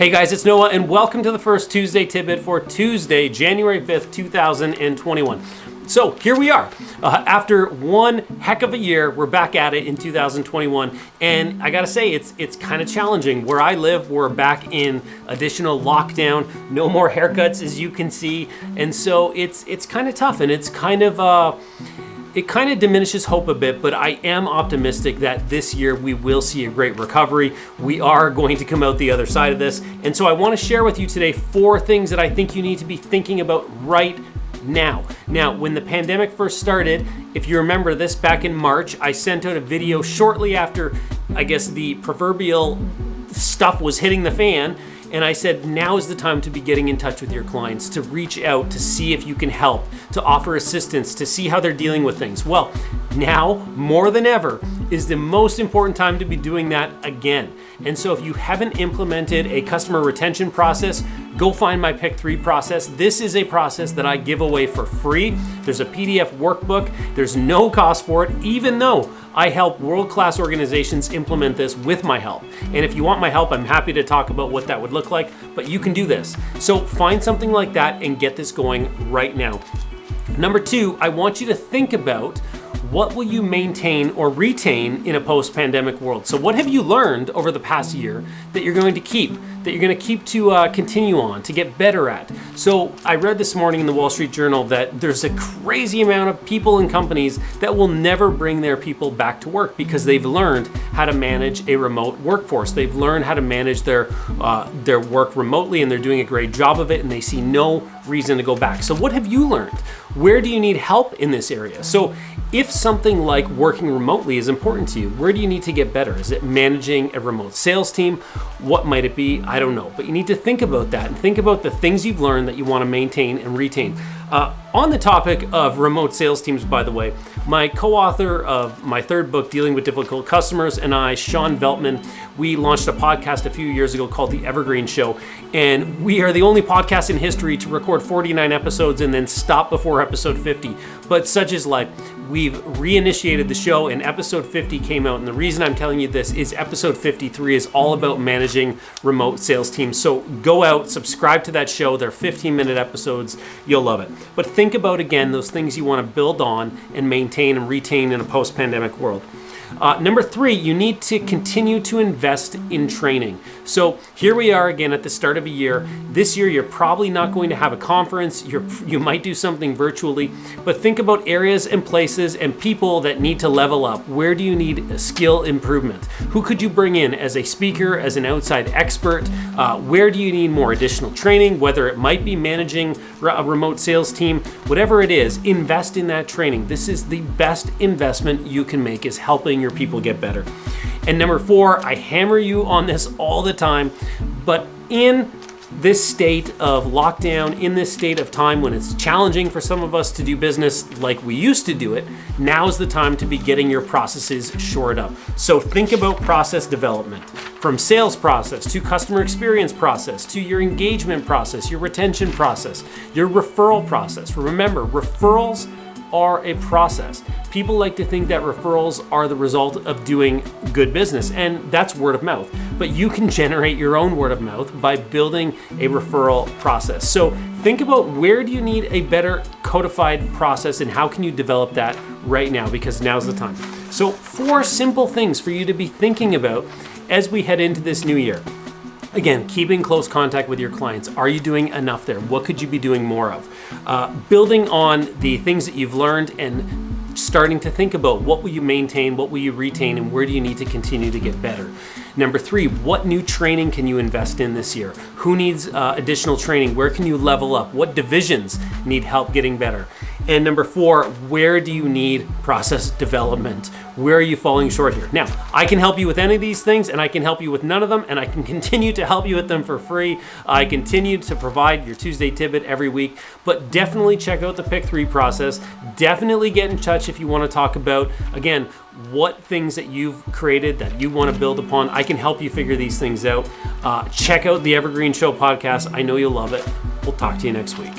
Hey guys, it's Noah and welcome to the first Tuesday tidbit for Tuesday, January 5th, 2021. So here we are. After one heck of a year, we're back at it in 2021. And I gotta say, it's kind of challenging. Where I live, we're back in additional lockdown, no more haircuts as you can see. And so it's kind of tough and it's kind of, it kind of diminishes hope a bit, but I am optimistic that this year we will see a great recovery. We are going to come out the other side of this. And so I want to share with you today 4 things that I think you need to be thinking about right now. Now, when the pandemic first started, if you remember this back in March, I sent out a video shortly after, I guess, the proverbial stuff was hitting the fan. And I said, now is the time to be getting in touch with your clients, to reach out, to see if you can help, to offer assistance, to see how they're dealing with things. Well, now more than ever is the most important time to be doing that again. And so if you haven't implemented a customer retention process, go find my Pick 3 process. This is a process that I give away for free. There's a PDF workbook. There's no cost for it, even though I help world-class organizations implement this with my help. And if you want my help, I'm happy to talk about what that would look like, but you can do this. So find something like that and get this going right now. Number 2, I want you to think about what will you maintain or retain in a post-pandemic world? So what have you learned over the past year that you're going to keep, to continue on, to get better at? So I read this morning in the Wall Street Journal that there's a crazy amount of people and companies that will never bring their people back to work because they've learned how to manage a remote workforce. They've learned how to manage their work remotely, and they're doing a great job of it, and they see no reason to go back. So what have you learned? Where do you need help in this area? So if something like working remotely is important to you, where do you need to get better? Is it managing a remote sales team? What might it be? I don't know. But you need to think about that and think about the things you've learned that you want to maintain and retain. On the topic of remote sales teams, by the way, my co-author of my 3rd book, Dealing with Difficult Customers, and I, Sean Veltman, we launched a podcast a few years ago called The Evergreen Show. And we are the only podcast in history to record 49 episodes and then stop before episode 50. But such is life. We've reinitiated the show and episode 50 came out. And the reason I'm telling you this is episode 53 is all about managing remote sales teams. So go out, subscribe to that show. They're 15-minute episodes. You'll love it. But think about, again, those things you want to build on and maintain and retain in a post-pandemic world. Number 3, you need to continue to invest in training. So here we are again at the start of a year. This year, you're probably not going to have a conference. You might do something virtually, but think about areas and places and people that need to level up. Where do you need skill improvement? Who could you bring in as a speaker, as an outside expert? Where do you need more additional training? Whether it might be managing a remote sales team, whatever it is, invest in that training. This is the best investment you can make, is helping your people get better. And number 4, I hammer you on this all the time, but in this state of lockdown, in this state of time when it's challenging for some of us to do business like we used to do it, now's the time to be getting your processes shored up. So think about process development, from sales process to customer experience process to your engagement process, your retention process, your referral process. Remember, referrals are a process. People like to think that referrals are the result of doing good business, and that's word of mouth. But you can generate your own word of mouth by building a referral process. So think about, where do you need a better codified process and how can you develop that right now, because now's the time. So 4 simple things for you to be thinking about as we head into this new year. Again, keeping close contact with your clients. Are you doing enough there? What could you be doing more of? Building on the things that you've learned and starting to think about, what will you maintain, what will you retain, and where do you need to continue to get better? Number 3, what new training can you invest in this year? Who needs additional training? Where can you level up? What divisions need help getting better? And number 4, where do you need process development? Where are you falling short here? Now, I can help you with any of these things, and I can help you with none of them, and I can continue to help you with them for free. I continue to provide your Tuesday tidbit every week, but definitely check out the Pick 3 process. Definitely get in touch if you want to talk about, again, what things that you've created that you want to build upon. I can help you figure these things out. Check out the Evergreen Show podcast. I know you'll love it. We'll talk to you next week.